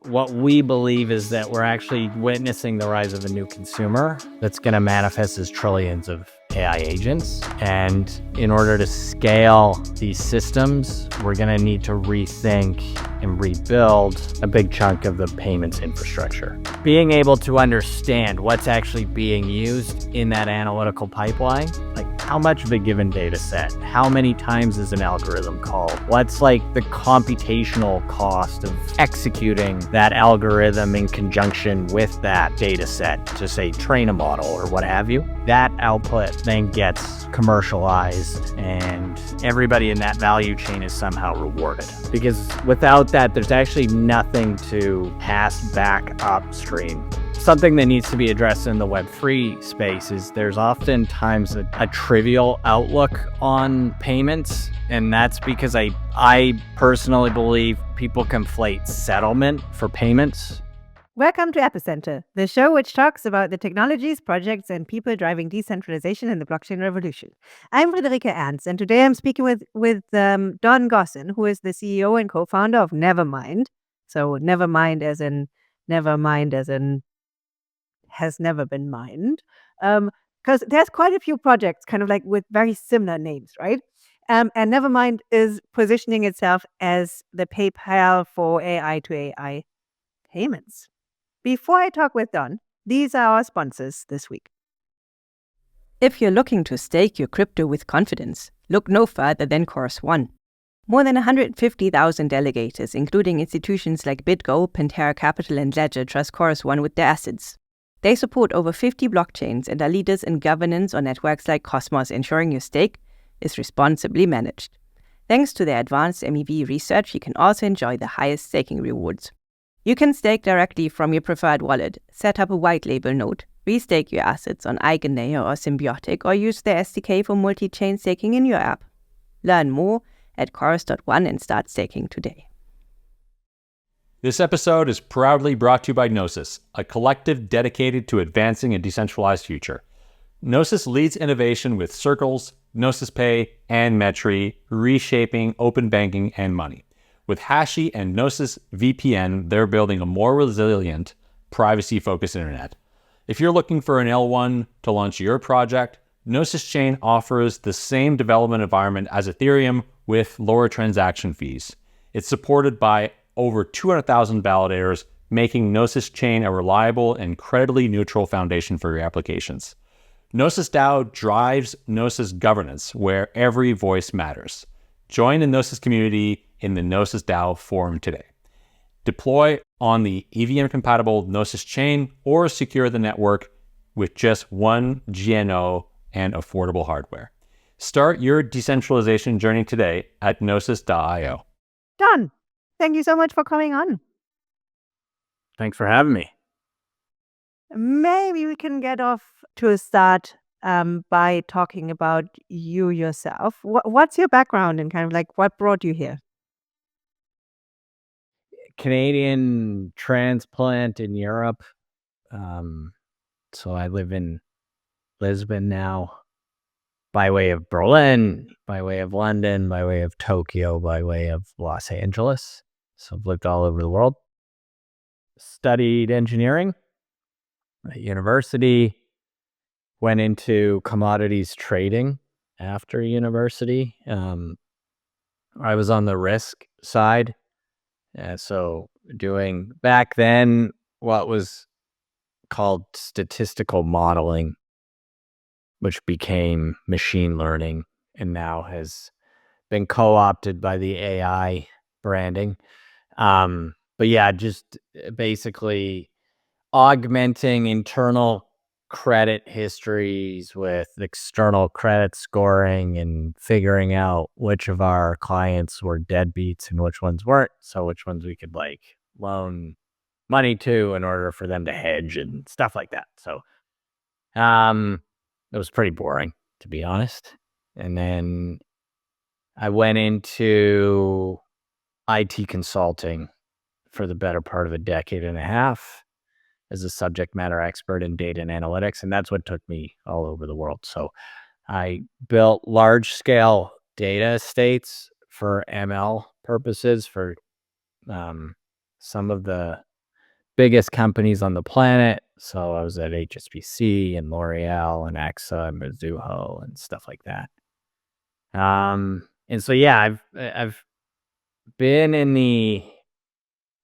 What we believe is that we're actually witnessing the rise of a new consumer that's going to manifest as trillions of AI agents. And in order to scale these systems, we're going to need to rethink and rebuild a big chunk of the payments infrastructure. Being able to understand what's actually being used in that analytical pipeline, like how much of a given data set, how many times is an algorithm called, what's like the computational cost of executing that algorithm in conjunction with that data set to say train a model or what have you. That output then gets commercialized and everybody in that value chain is somehow rewarded. Because without that, there's actually nothing to pass back upstream. Something that needs to be addressed in the Web3 space is there's oftentimes a trivial outlook on payments. And that's because I personally believe people conflate settlement for payments. Welcome to Epicenter, the show which talks about the technologies, projects, and people driving decentralization in the blockchain revolution. I'm Friederike Ernst, and today I'm speaking with Don Gossen, who is the CEO and co-founder of Nevermined. So Nevermind as in has never been mined. Because there's quite a few projects kind of like with very similar names, right? And Nevermind is positioning itself as the PayPal for AI to AI payments. Before I talk with Don, these are our sponsors this week. If you're looking to stake your crypto with confidence, look no further than Chorus One. More than 150,000 delegators, including institutions like BitGo, Pantera Capital, and Ledger, trust Chorus One with their assets. They support over 50 blockchains and are leaders in governance on networks like Cosmos, ensuring your stake is responsibly managed. Thanks to their advanced MEV research, you can also enjoy the highest staking rewards. You can stake directly from your preferred wallet, set up a white label node, restake your assets on EigenLayer or Symbiotic, or use their SDK for multi-chain staking in your app. Learn more at chorus.one and start staking today. This episode is proudly brought to you by Gnosis, a collective dedicated to advancing a decentralized future. Gnosis leads innovation with Circles, Gnosis Pay, and Metri, reshaping open banking and money. With Hashi and Gnosis VPN, they're building a more resilient, privacy-focused internet. If you're looking for an L1 to launch your project, Gnosis Chain offers the same development environment as Ethereum with lower transaction fees. It's supported by over 200,000 validators, making Gnosis Chain a reliable and credibly neutral foundation for your applications. Gnosis DAO drives Gnosis governance, where every voice matters. Join the Gnosis community in the Gnosis DAO forum today. Deploy on the EVM-compatible Gnosis chain or secure the network with just one GNO and affordable hardware. Start your decentralization journey today at gnosis.io. Don, thank you so much for coming on. Thanks for having me. Maybe we can get off to a start by talking about you yourself. What's your background and kind of like what brought you here? Canadian transplant in Europe. So I live in Lisbon now, by way of Berlin, by way of London, by way of Tokyo, by way of Los Angeles. So I've lived all over the world. Studied engineering at university, went into commodities trading after university. I was on the risk side. So doing back then what was called statistical modeling, which became machine learning and now has been co-opted by the AI branding. But yeah, just basically augmenting internal credit histories with external credit scoring and figuring out which of our clients were deadbeats and which ones weren't. So which ones we could like loan money to in order for them to hedge and stuff like that. So it was pretty boring, to be honest. And then I went into IT consulting for the better part of a decade and a half as a subject matter expert in data and analytics. And that's what took me all over the world. So I built large scale data estates for ML purposes for some of the biggest companies on the planet. So I was at HSBC and L'Oreal and AXA and Mizuho and stuff like that. And so yeah, I've been in the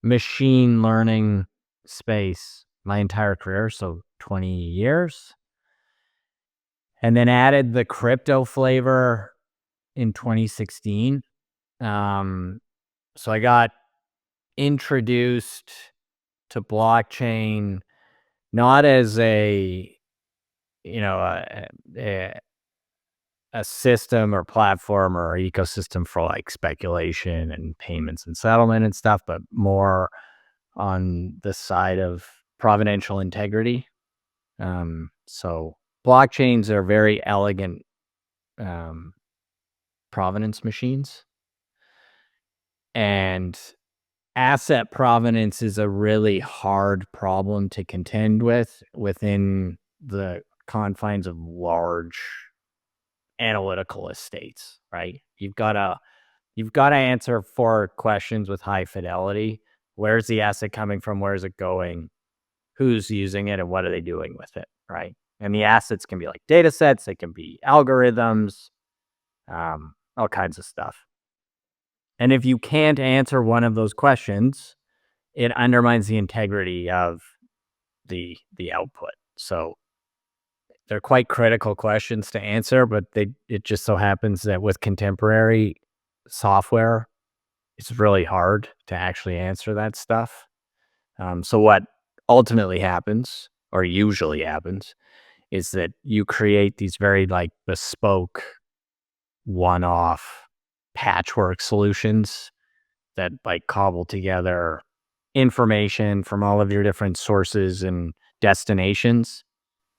machine learning space my entire career, so 20 years. And then added the crypto flavor in 2016. So I got introduced to blockchain not as a system or platform or ecosystem for like speculation and payments and settlement and stuff, but more on the side of provenance integrity. So blockchains are very elegant provenance machines, and asset provenance is a really hard problem to contend with within the confines of large analytical estates, right? You've got to answer 4 questions with high fidelity. Where's the asset coming from? Where is it going? Who's using it, and what are they doing with it, right? And the assets can be like data sets, they can be algorithms, all kinds of stuff. And if you can't answer one of those questions, it undermines the integrity of the output. So they're quite critical questions to answer, but it just so happens that with contemporary software, it's really hard to actually answer that stuff. So what ultimately happens, or usually happens, is that you create these very like bespoke, one-off patchwork solutions that like cobble together information from all of your different sources and destinations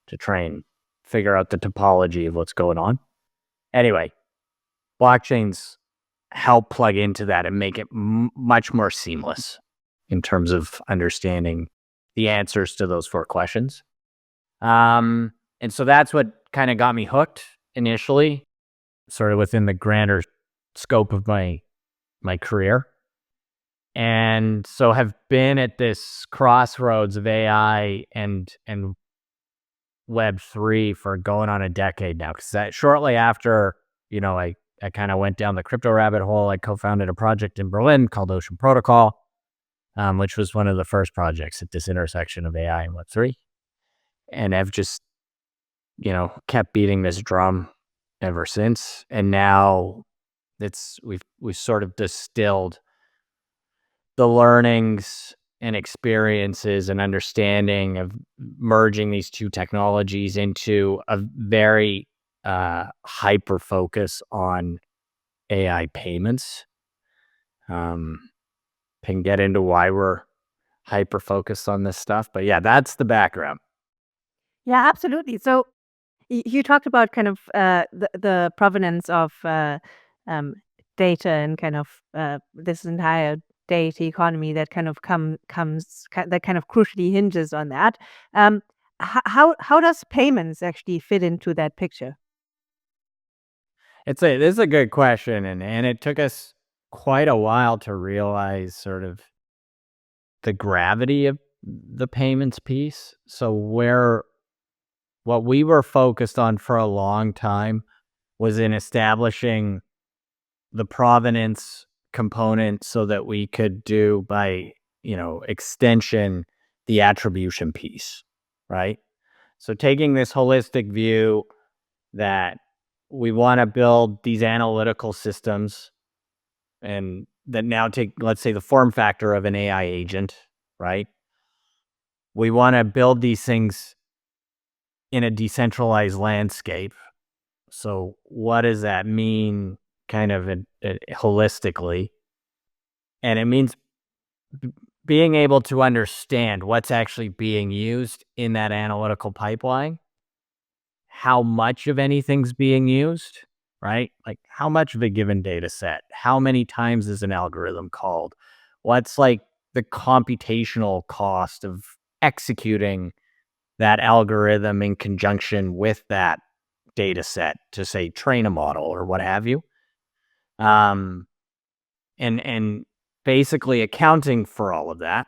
to try and figure out the topology of what's going on. Anyway, blockchains help plug into that and make it much more seamless in terms of understanding the answers to those 4 questions. And so that's what kind of got me hooked initially, sort of within the grander scope of my career. And so have been at this crossroads of AI and Web3 for going on a decade now. Because shortly after, I kind of went down the crypto rabbit hole. I co-founded a project in Berlin called Ocean Protocol, which was one of the first projects at this intersection of AI and Web3. And I've just, kept beating this drum ever since. And now we've sort of distilled the learnings and experiences and understanding of merging these 2 technologies into a very hyper focus on AI payments. Can get into why we're hyper focused on this stuff, but yeah, that's the background. Yeah, absolutely. So you talked about kind of the provenance of data and kind of this entire data economy that kind of that kind of crucially hinges on that. How does payments actually fit into that picture? This is a good question, and it took us quite a while to realize sort of the gravity of the payments piece. So what we were focused on for a long time was in establishing the provenance component so that we could do by, extension, the attribution piece, right? So taking this holistic view that we want to build these analytical systems and that now take, let's say, the form factor of an AI agent, right? We want to build these things in a decentralized landscape. So what does that mean kind of holistically? And it means being able to understand what's actually being used in that analytical pipeline, how much of anything's being used, right? Like how much of a given data set, how many times is an algorithm called? What's like the computational cost of executing that algorithm in conjunction with that data set to say train a model or what have you. And basically accounting for all of that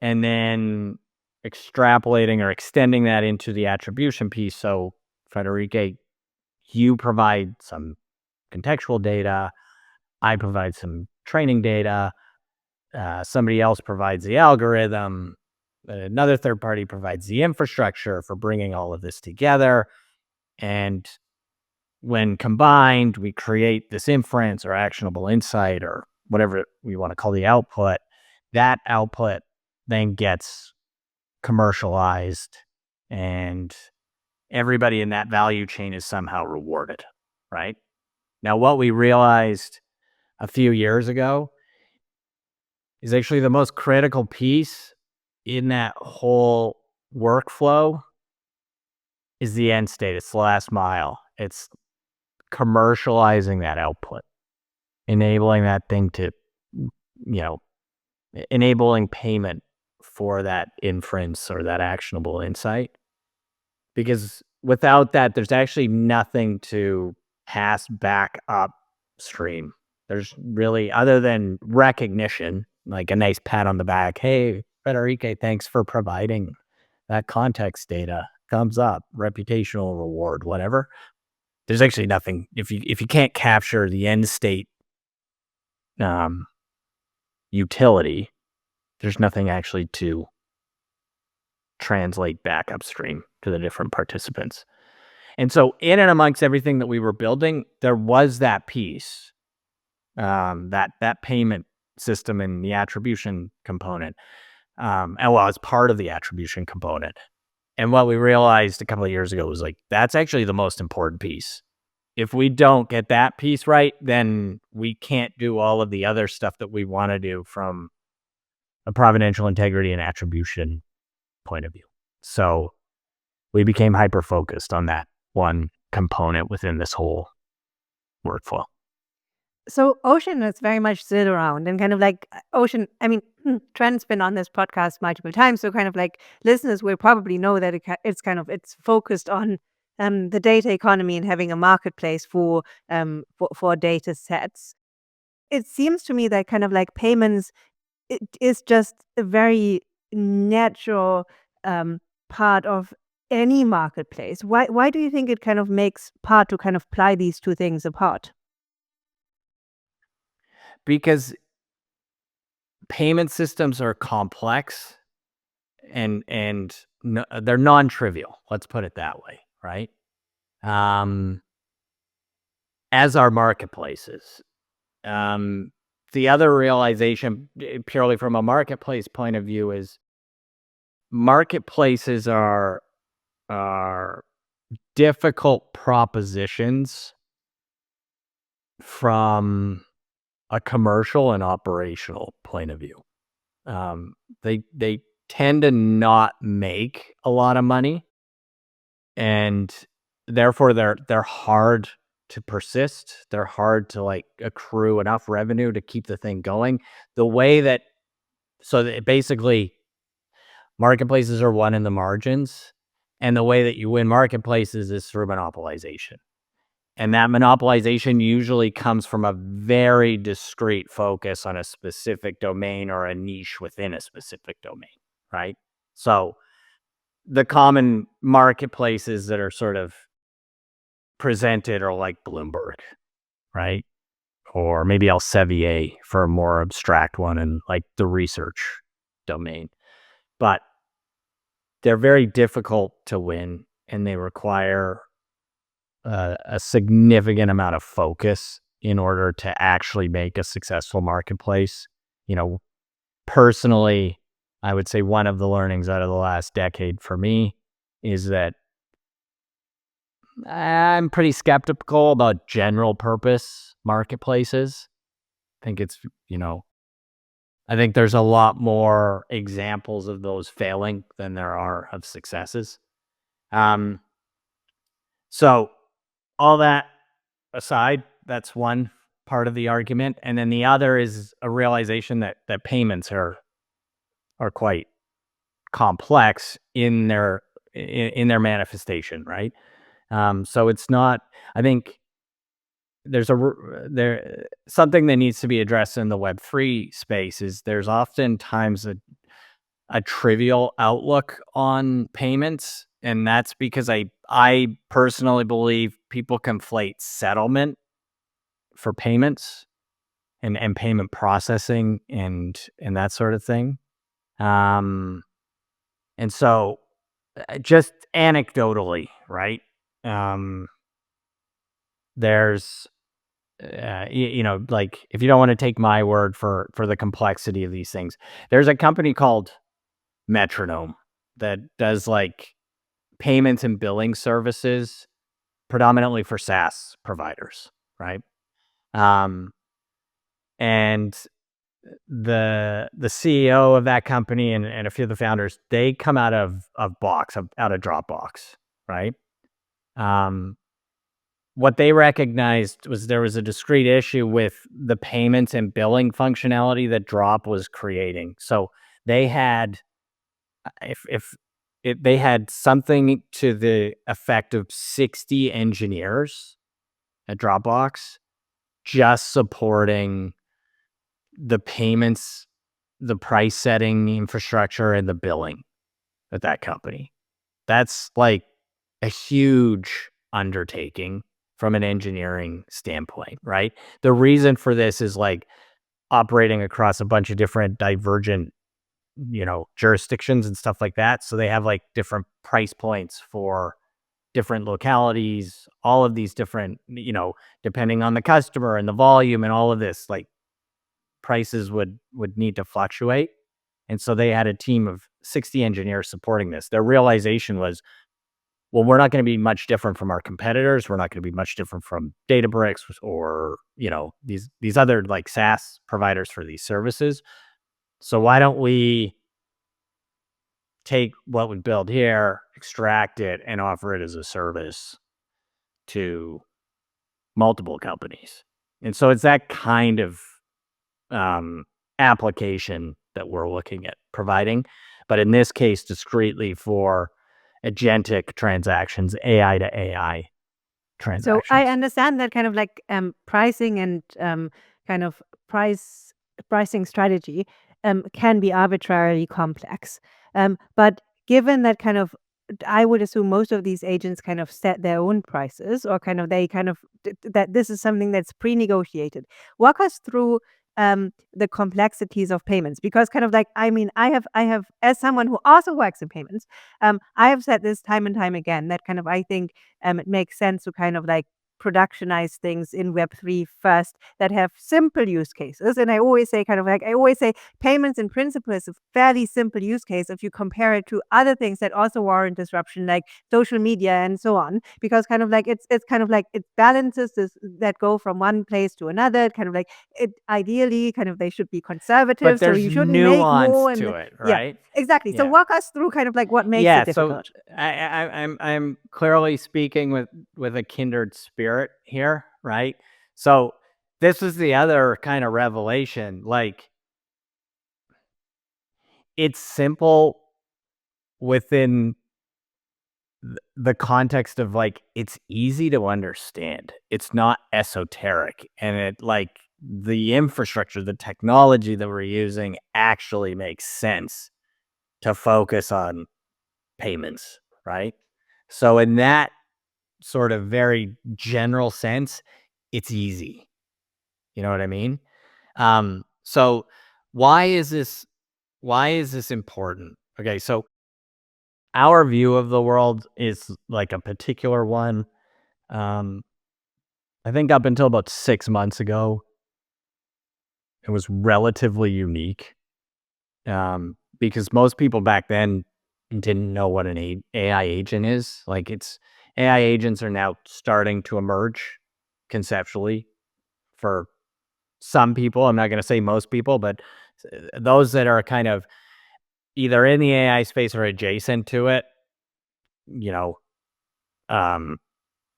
and then extrapolating or extending that into the attribution piece. So, Friederike, you provide some contextual data, I provide some training data, somebody else provides the algorithm, another third party provides the infrastructure for bringing all of this together. And when combined, we create this inference or actionable insight or whatever we want to call the output. That output then gets commercialized, and everybody in that value chain is somehow rewarded, right? Now, what we realized a few years ago is actually the most critical piece in that whole workflow is the end state. It's the last mile. It's commercializing that output, enabling that thing to, enabling payment for that inference or that actionable insight. Because without that, there's actually nothing to pass back upstream. There's really, other than recognition, like a nice pat on the back. Hey, Friederike, thanks for providing that context data. Thumbs up, reputational reward, whatever. There's actually nothing. If you can't capture the end state utility, there's nothing actually to translate back upstream to the different participants. And so in and amongst everything that we were building, there was that piece, that payment system and the attribution component, as part of the attribution component. And what we realized a couple of years ago was like, that's actually the most important piece. If we don't get that piece right, then we can't do all of the other stuff that we want to do from a providential integrity and attribution point of view. So we became hyper-focused on that one component within this whole workflow. So Ocean is very much still around, and kind of like Ocean, I mean, Trent's been on this podcast multiple times, so kind of like listeners will probably know that it's focused on the data economy and having a marketplace for data sets. It seems to me that kind of like payments, it is just a very natural part of any marketplace. Why do you think it kind of makes part to kind of ply these two things apart? Because payment systems are complex and they're non-trivial. Let's put it that way, right? As are marketplaces. The other realization, purely from a marketplace point of view, is marketplaces are difficult propositions from a commercial and operational point of view. They tend to not make a lot of money, and therefore they're hard to persist. They're hard to like accrue enough revenue to keep the thing going. Basically marketplaces are won in the margins, and the way that you win marketplaces is through monopolization. And that monopolization usually comes from a very discrete focus on a specific domain or a niche within a specific domain, right? So the common marketplaces that are sort of presented are like Bloomberg, right? Or maybe Elsevier for a more abstract one in like the research domain. But they're very difficult to win, and they require a significant amount of focus in order to actually make a successful marketplace. Personally, I would say one of the learnings out of the last decade for me is that I'm pretty skeptical about general purpose marketplaces. I think there's a lot more examples of those failing than there are of successes. So all that aside, that's one part of the argument. And then the other is a realization that payments are quite complex in their manifestation, right? So it's not, I think there's something that needs to be addressed in the Web3 space is there's oftentimes a trivial outlook on payments, and that's because I personally believe people conflate settlement for payments and payment processing and that sort of thing. And so just anecdotally, right? There's like, if you don't want to take my word for the complexity of these things, there's a company called Metronome that does like payments and billing services predominantly for SaaS providers, right? And the CEO of that company and a few of the founders, they come out of Dropbox, right? What they recognized was there was a discrete issue with the payments and billing functionality that Drop was creating. So they had, they had something to the effect of 60 engineers at Dropbox just supporting the payments, the price setting infrastructure, and the billing at that company. That's like a huge undertaking from an engineering standpoint, right? The reason for this is like operating across a bunch of different divergent, jurisdictions and stuff like that. So they have like different price points for different localities, all of these different, depending on the customer and the volume and all of this, like prices would need to fluctuate. And so they had a team of 60 engineers supporting this. Their realization was, well, we're not going to be much different from our competitors. We're not going to be much different from Databricks or, these other like SaaS providers for these services. So why don't we take what we build here, extract it, and offer it as a service to multiple companies? And so it's that kind of application that we're looking at providing, but in this case, discreetly for agentic transactions, AI to AI transactions. So I understand that kind of like pricing and kind of pricing strategy can be arbitrarily complex. But given that kind of, I would assume most of these agents kind of set their own prices, or kind of they kind of that this is something that's pre-negotiated. Walk us through the complexities of payments, because kind of like, I mean, I have as someone who also works in payments, I have said this time and time again that kind of, I think it makes sense to kind of like productionize things in Web3 first that have simple use cases. And I always say payments in principle is a fairly simple use case if you compare it to other things that also warrant disruption, like social media and so on, because kind of like it's kind of like it balances this that go from one place to another. Kind of like, it ideally kind of they should be conservative, but there's so you shouldn't make more nuance and to it, right? exactly. So walk us through kind of like what makes it difficult. So I'm clearly speaking with a kindred spirit here, right? So this is the other kind of revelation. Like, it's simple within the context of like, it's easy to understand. It's not esoteric, and it like the infrastructure, the technology that we're using actually makes sense to focus on payments, right? So in that sort of very general sense, it's easy. You know what I mean? So why is this important? Okay, so our view of the world is like a particular one. I think up until about 6 months ago, it was relatively unique. Because most people back then didn't know what an AI agent is. Like, AI agents are now starting to emerge conceptually for some people. I'm not going to say most people, but those that are kind of either in the AI space or adjacent to it,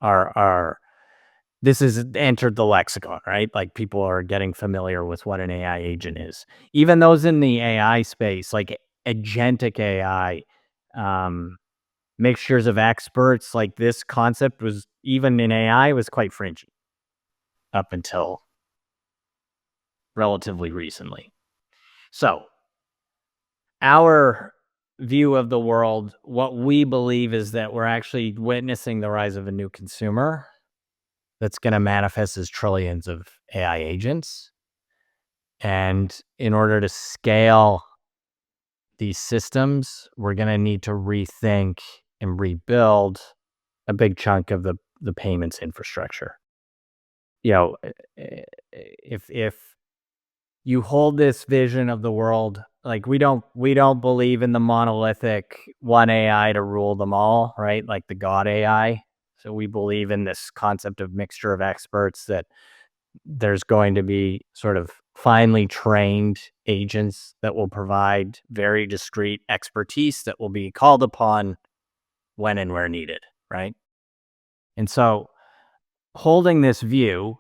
are this has entered the lexicon, right? Like, people are getting familiar with what an AI agent is. Even those in the AI space, like agentic AI, mixtures of experts, like this concept was, even in AI, was quite fringy up until relatively recently. So our view of the world, what we believe is that we're actually witnessing the rise of a new consumer that's going to manifest as trillions of AI agents. And in order to scale these systems, we're going to need to rethink and rebuild a big chunk of the payments infrastructure. If you hold this vision of the world, like we don't believe in the monolithic one AI to rule them all, right? Like the God AI. So we believe in this concept of mixture of experts, that there's going to be sort of finely trained agents that will provide very discrete expertise that will be called upon when and where needed, right? And so holding this view,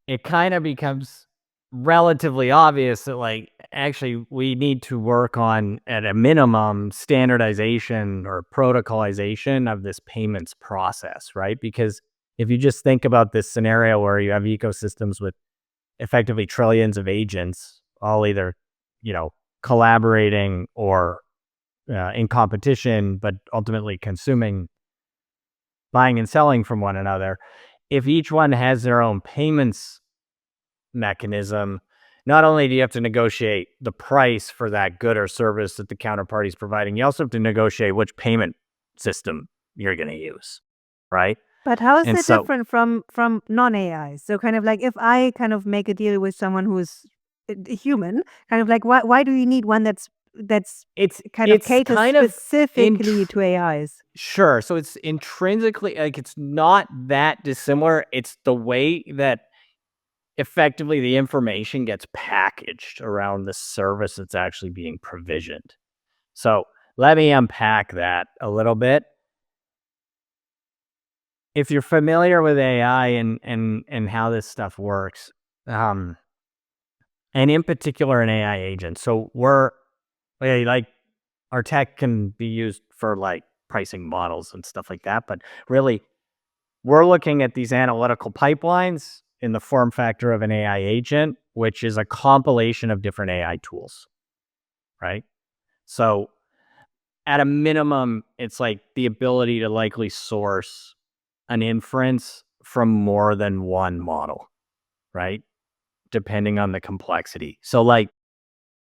it kind of becomes relatively obvious that, like, actually we need to work on, at a minimum, standardization or protocolization of this payments process, right? Because if you just think about this scenario where you have ecosystems with effectively trillions of agents, all either, collaborating or in competition, but ultimately consuming, buying and selling from one another, if each one has their own payments mechanism, not only do you have to negotiate the price for that good or service that the counterparty is providing, you also have to negotiate which payment system you're going to use, right? But how is And it so different from non-AI? So kind of like if I kind of make a deal with someone who's a human, kind of like why do you need one that's it's kind of it's caters kind of specifically to AIs? sure. So it's intrinsically, like, it's not that dissimilar. It's the way that effectively the information gets packaged around the service that's actually being provisioned. So let me unpack that a little bit. If you're familiar with AI and how this stuff works, and in particular an AI agent, so like our tech can be used for like pricing models and stuff like that, but really we're looking at these analytical pipelines in the form factor of an AI agent, which is a compilation of different AI tools, right? So at a minimum, it's like the ability to likely source an inference from more than one model, right? Depending on the complexity. So like,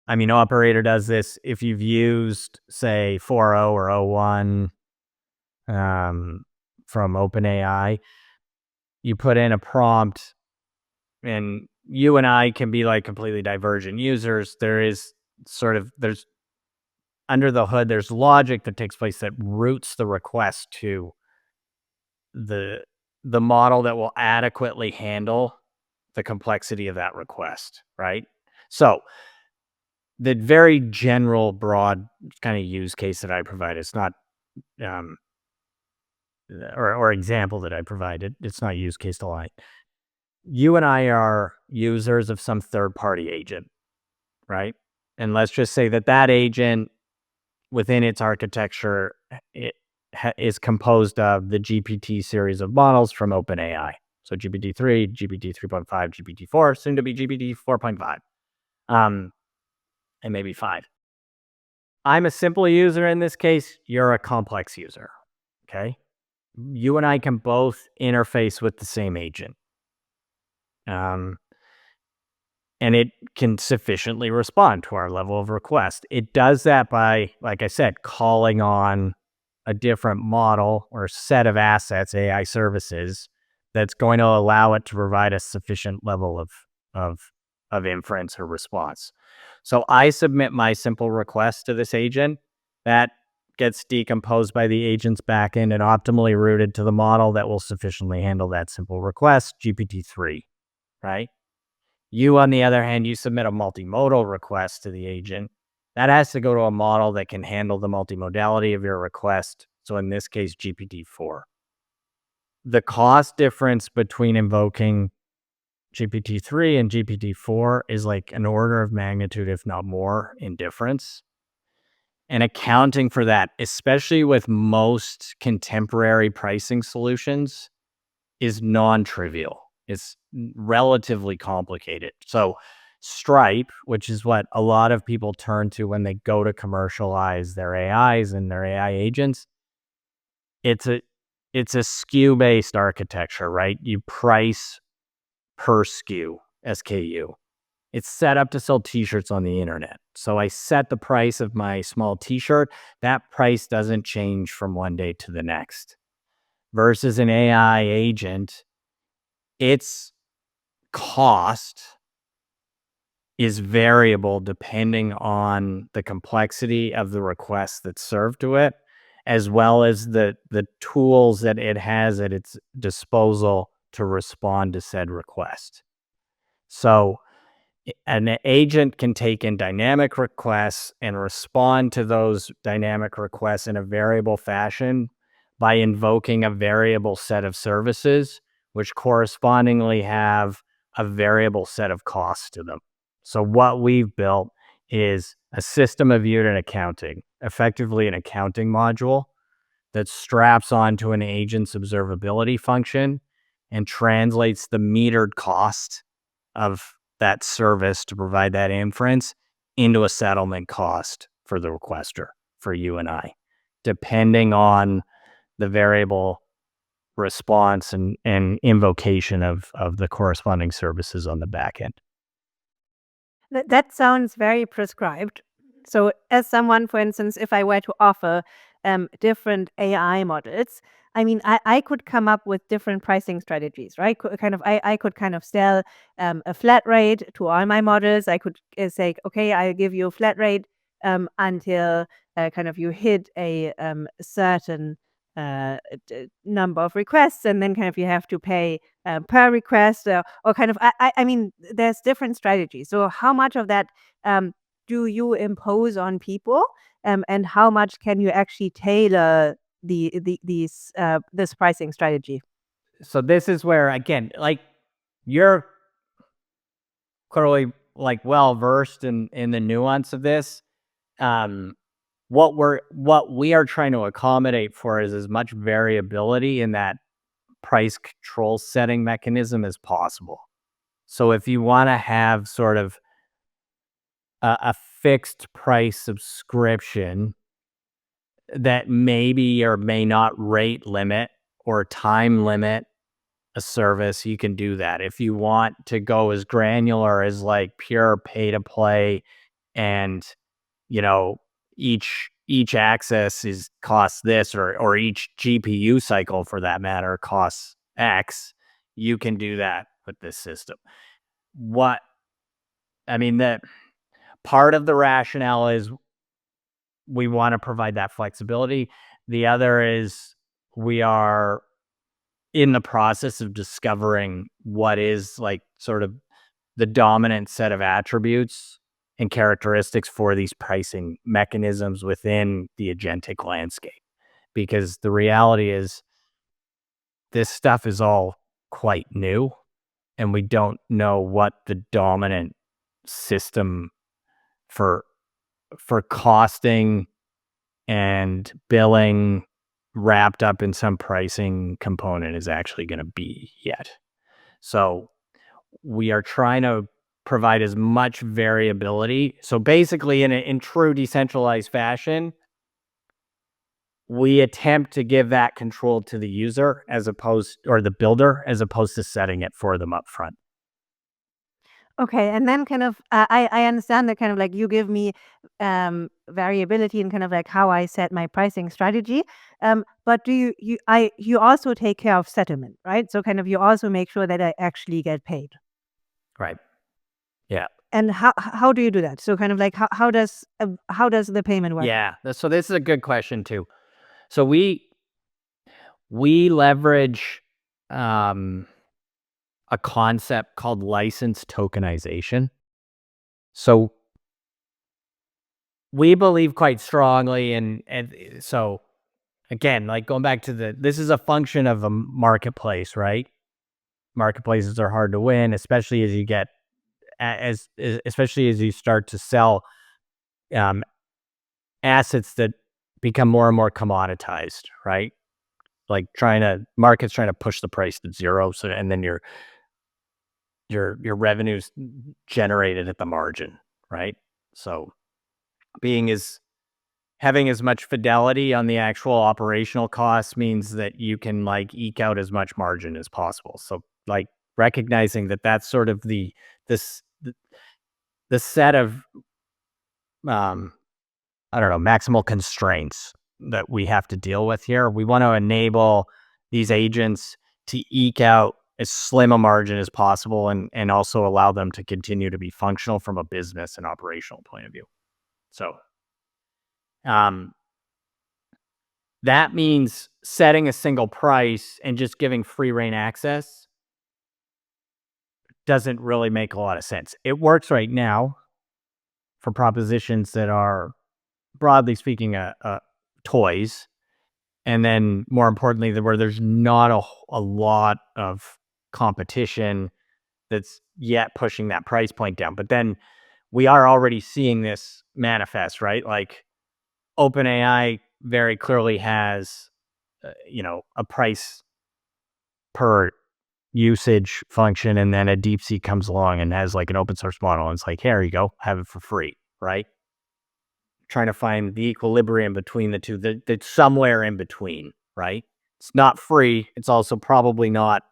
Operator does this. If you've used, say, 4.0 or O1 from OpenAI, you put in a prompt, and you and I can be like completely divergent users. There's under the hood, there's logic that takes place that routes the request to the model that will adequately handle the complexity of that request, right? So the very general, broad kind of use case that I provide, it's not, or example that I provided, it's not use case to line. You and I are users of some third-party agent, right? And let's just say that agent, within its architecture, it is composed of the GPT series of models from OpenAI. So GPT-3, GPT 3.5, GPT-4, soon to be GPT 4.5, and maybe 5. I'm a simple user in this case. You're a complex user, okay? You and I can both interface with the same agent. And it can sufficiently respond to our level of request. It does that by, like I said, calling on a different model or set of assets, AI services, that's going to allow it to provide a sufficient level of inference or response. So I submit my simple request to this agent. That gets decomposed by the agent's backend and optimally routed to the model that will sufficiently handle that simple request, GPT-3, right? You, on the other hand, you submit a multimodal request to the agent. That has to go to a model that can handle the multimodality of your request. So in this case, GPT-4. The cost difference between invoking GPT-3 and GPT-4 is like an order of magnitude, if not more, in difference. And accounting for that, especially with most contemporary pricing solutions, is non-trivial. It's relatively complicated. So Stripe, which is what a lot of people turn to when they go to commercialize their AIs and their AI agents, it's a SKU-based architecture, right? You price per SKU. It's set up to sell t-shirts on the internet. So I set the price of my small t-shirt. That price doesn't change from one day to the next. Versus an AI agent, its cost is variable depending on the complexity of the request that's served to it, as well as the tools that it has at its disposal to respond to said request. So an agent can take in dynamic requests and respond to those dynamic requests in a variable fashion by invoking a variable set of services, which correspondingly have a variable set of costs to them. So what we've built is a system of unit accounting, effectively an accounting module that straps onto an agent's observability function and translates the metered cost of that service to provide that inference into a settlement cost for the requester, for you and I, depending on the variable response and invocation of the corresponding services on the back end. That sounds very prescribed. So as someone, for instance, if I were to offer different AI models, I mean, I could come up with different pricing strategies, right? I could kind of sell a flat rate to all my models. I could say, okay, I'll give you a flat rate until kind of you hit a certain number of requests, and then kind of you have to pay per request, or kind of, I mean, there's different strategies. So how much of that do you impose on people, and how much can you actually tailor this pricing strategy? So this is where, again, like, you're clearly like well versed in the nuance of this. What we are trying to accommodate for is as much variability in that price control setting mechanism as possible. So if you want to have sort of a fixed price subscription that maybe or may not rate limit or time limit a service, you can do that. If you want to go as granular as like pure pay to play, and each access costs this, or each GPU cycle for that matter costs X, you can do that with this system. That part of the rationale is we want to provide that flexibility. The other is we are in the process of discovering what is like sort of the dominant set of attributes and characteristics for these pricing mechanisms within the agentic landscape. Because the reality is this stuff is all quite new, and we don't know what the dominant system for costing and billing wrapped up in some pricing component is actually going to be yet. So we are trying to provide as much variability. So basically, in true decentralized fashion, we attempt to give that control to the user or the builder, as opposed to setting it for them up front. Okay, and then kind of, I understand that kind of like you give me variability in kind of like how I set my pricing strategy. But do you also take care of settlement, right? So kind of you also make sure that I actually get paid. Right. Yeah. And how do you do that? So kind of like how does the payment work? Yeah. So this is a good question too. So we leverage a concept called license tokenization. So we believe quite strongly and so again, like going back to this is a function of a marketplace, right? Marketplaces are hard to win, especially as you get especially as you start to sell assets that become more and more commoditized, right? Like markets trying to push the price to zero. So, and then your revenues generated at the margin, right? So having as much fidelity on the actual operational costs means that you can like eke out as much margin as possible. So like recognizing that that's sort of the set of I don't know, maximal constraints that we have to deal with here. We want to enable these agents to eke out as slim a margin as possible and also allow them to continue to be functional from a business and operational point of view. So that means setting a single price and just giving free reign access doesn't really make a lot of sense. It works right now for propositions that are, broadly speaking, toys. And then more importantly, where there's not a lot of competition that's yet pushing that price point down. But then we are already seeing this manifest, right? Like OpenAI very clearly has, a price per usage function, and then a DeepSeek comes along and has like an open source model, and it's like, here you go, have it for free, right? Trying to find the equilibrium between the two, that's somewhere in between, right? It's not free. It's also probably not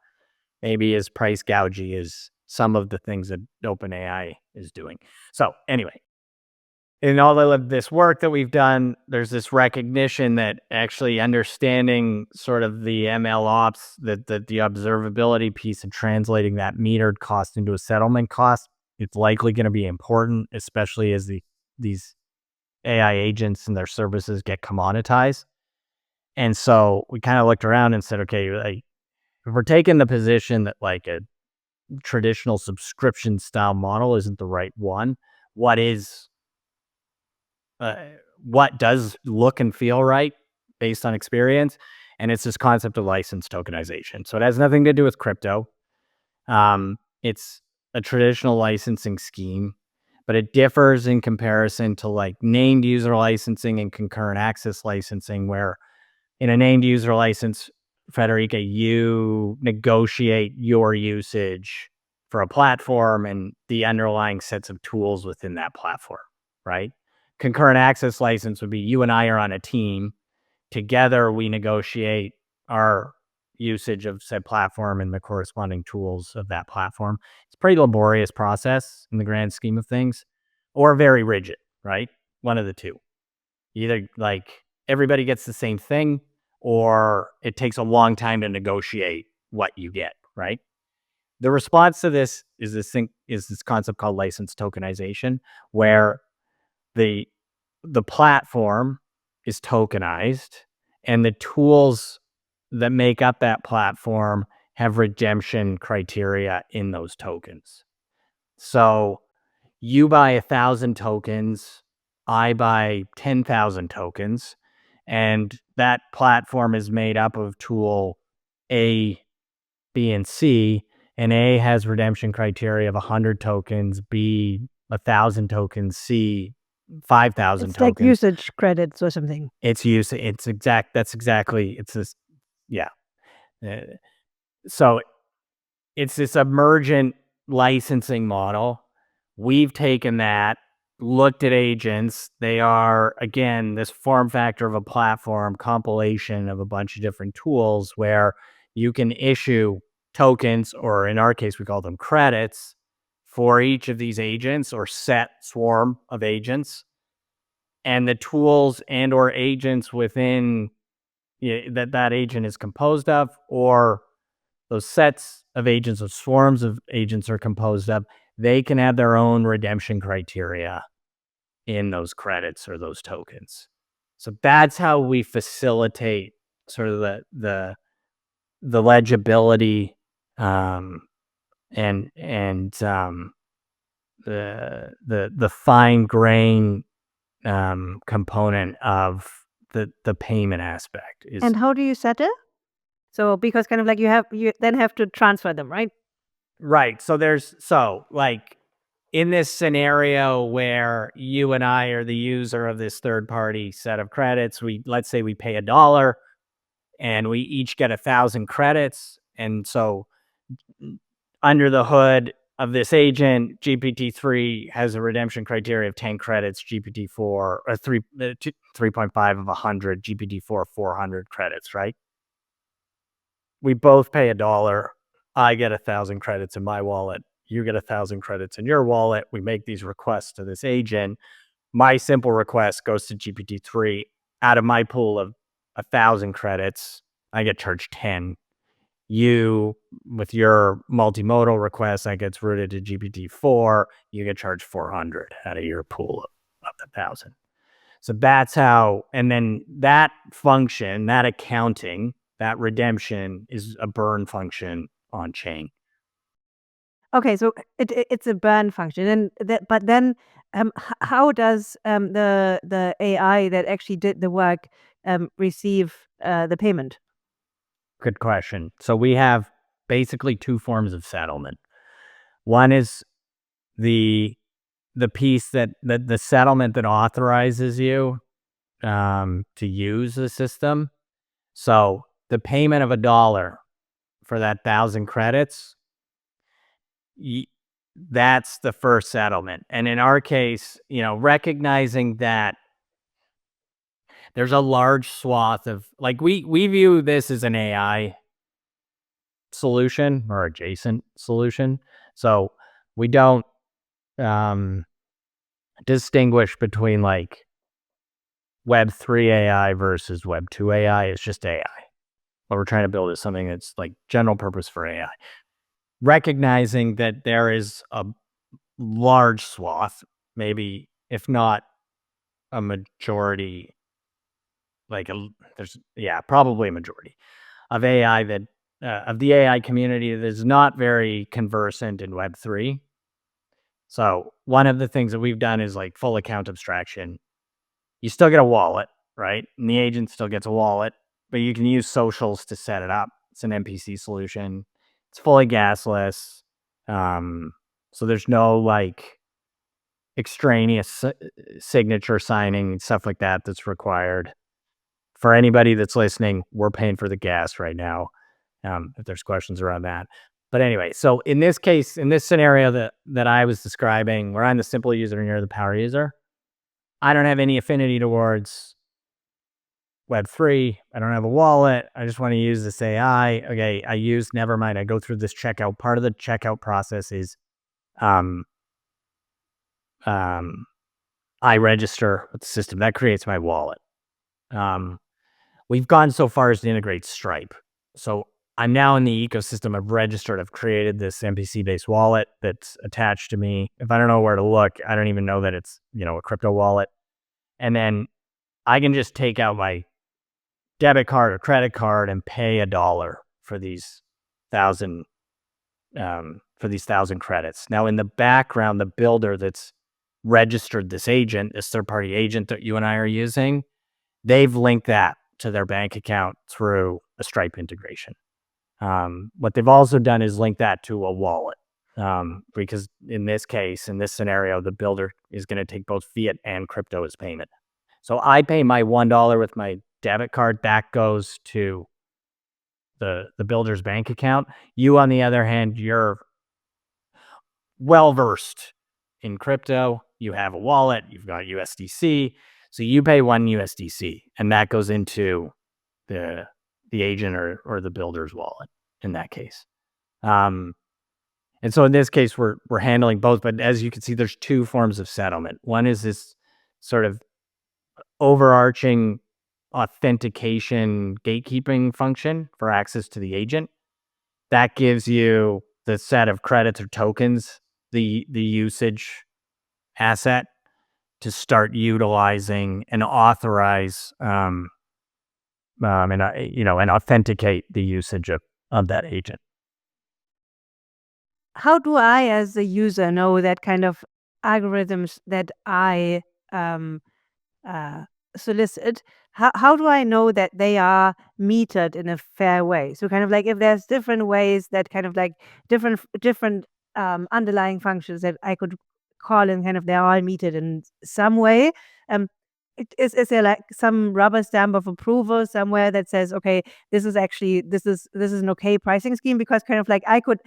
maybe as price gougy as some of the things that OpenAI is doing. So anyway, in all of this work that we've done, there's this recognition that actually understanding sort of the ML ops, the observability piece and translating that metered cost into a settlement cost, it's likely going to be important, especially as these AI agents and their services get commoditized. And so we kind of looked around and said, okay, like, if we're taking the position that like a traditional subscription style model isn't the right one, what does look and feel right based on experience? And it's this concept of license tokenization. So it has nothing to do with crypto. It's a traditional licensing scheme, but it differs in comparison to like named user licensing and concurrent access licensing, where in a named user license, Friederike, you negotiate your usage for a platform and the underlying sets of tools within that platform, right? Concurrent access license would be you and I are on a team. Together, we negotiate our usage of said platform and the corresponding tools of that platform. It's a pretty laborious process in the grand scheme of things, or very rigid, right? One of the two. Either like everybody gets the same thing, or it takes a long time to negotiate what you get, right? The response to this is this concept called license tokenization, where the platform is tokenized and the tools that make up that platform have redemption criteria in those tokens. So you buy 1,000 tokens, I buy 10,000 tokens, and that platform is made up of tool A, B, and C, and A has redemption criteria of 100 tokens, B 1,000 tokens, C 5,000 It's tokens. like usage credits or something. It's this, yeah. So it's this emergent licensing model. We've taken that, looked at agents. They are, again, this form factor of a platform, compilation of a bunch of different tools where you can issue tokens, or in our case, we call them credits, for each of these agents or set swarm of agents. And the tools and or agents within that agent is composed of, or those sets of agents or swarms of agents are composed of, they can have their own redemption criteria in those credits or those tokens. So that's how we facilitate sort of the legibility and the fine grain component of the payment aspect. And how do you settle? So because kind of like you then have to transfer them, right? Right. So like in this scenario where you and I are the user of this third party set of credits, let's say we pay $1 and we each get 1,000 credits. And so under the hood, of this agent, GPT-3 has a redemption criteria of 10 credits, GPT-4 or 3.5 of 100, GPT-4 400 credits, right? We both pay $1. I get 1,000 credits in my wallet. You get 1,000 credits in your wallet. We make these requests to this agent. My simple request goes to GPT-3. Out of my pool of 1,000 credits, I get charged 10. You, with your multimodal request, that gets routed to GPT-4. You get charged 400 out of your pool of the 1,000. So that's how, and then that function, that accounting, that redemption is a burn function on chain. Okay, so it's a burn function, and but then how does the AI that actually did the work receive the payment? Good question. So we have basically two forms of settlement. One is the piece that the settlement that authorizes you to use the system. So the payment of $1 for that 1,000 credits, that's the first settlement. And in our case, recognizing that there's a large swath of, like, we view this as an AI solution or adjacent solution. So we don't distinguish between like Web3 AI versus Web2 AI. It's just AI. What we're trying to build is something that's like general purpose for AI. Recognizing that there is a large swath, maybe if not a majority, probably a majority of AI that of the AI community that is not very conversant in Web3. So one of the things that we've done is like full account abstraction. You still get a wallet, right? And the agent still gets a wallet, but you can use socials to set it up. It's an MPC solution. It's fully gasless. So there's no like extraneous signature signing, stuff like that that's required. For anybody that's listening, we're paying for the gas right now, if there's questions around that. But anyway, so in this case, in this scenario that I was describing, where I'm the simple user and you're the power user, I don't have any affinity towards Web3. I don't have a wallet. I just want to use this AI. Okay, I use Nevermind. I go through this checkout. Part of the checkout process is I register with the system. That creates my wallet. We've gone so far as to integrate Stripe. So I'm now in the ecosystem. I've registered. I've created this MPC-based wallet that's attached to me. If I don't know where to look, I don't even know that it's, a crypto wallet. And then I can just take out my debit card or credit card and pay $1 for these 1,000 credits. Now, in the background, the builder that's registered this agent, this third-party agent that you and I are using, they've linked that to their bank account through a Stripe integration. What they've also done is link that to a wallet, because in this case, in this scenario, the builder is going to take both fiat and crypto as payment. So I pay my $1 with my debit card. That goes to the builder's bank account. You, on the other hand, you're well-versed in crypto. You have a wallet. You've got USDC. So you pay one USDC, and that goes into the agent or the builder's wallet in that case. And so in this case, we're handling both. But as you can see, there's two forms of settlement. One is this sort of overarching authentication gatekeeping function for access to the agent. That gives you the set of credits or tokens, the usage asset to start utilizing and authorize and authenticate the usage of that agent. How do I, as a user, know that kind of algorithms that I solicit? How do I know that they are metered in a fair way? So kind of like if there's different ways that kind of like different underlying functions that I could call and kind of they're all metered in some way. is there like some rubber stamp of approval somewhere that says, okay, this is an okay pricing scheme? Because kind of like I could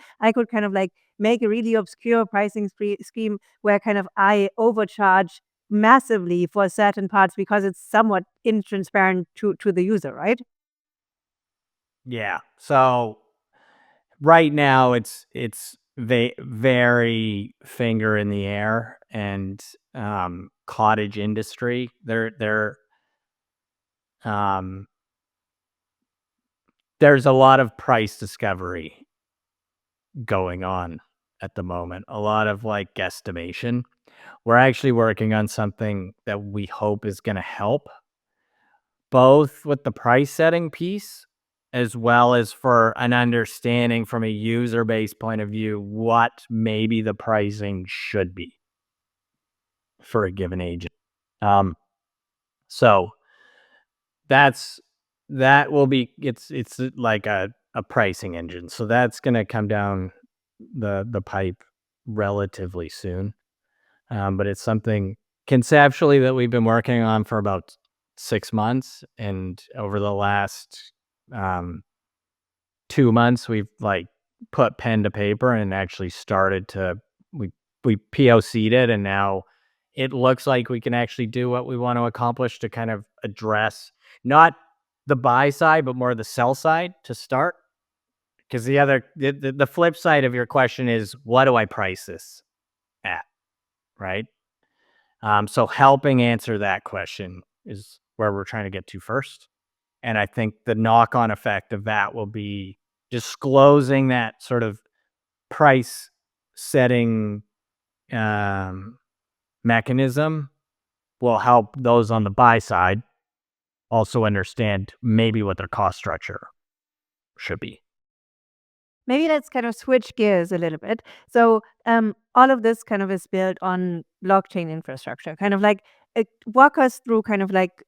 kind of like make a really obscure pricing scheme where kind of I overcharge massively for certain parts because it's somewhat intransparent to the user, right? Yeah. So right now it's very finger in the air, and cottage industry. Um, there's a lot of price discovery going on at the moment. A lot of like guesstimation. We're actually working on something that we hope is going to help both with the price setting piece as well as for an understanding from a user base point of view what maybe the pricing should be for a given agent. So that will be it's like a pricing engine. So that's going to come down the pipe relatively soon. But it's something conceptually that we've been working on for about 6 months, and over the last 2 months we've like put pen to paper and actually started to we POC'd it, and now it looks like we can actually do what we want to accomplish to kind of address not the buy side but more the sell side to start. Because the flip side of your question is, what do I price this at, right? So helping answer that question is where we're trying to get to first. And I think the knock-on effect of that will be disclosing that sort of price setting mechanism will help those on the buy side also understand maybe what their cost structure should be. Maybe let's kind of switch gears a little bit. So all of this kind of is built on blockchain infrastructure. Kind of like walk us through kind of like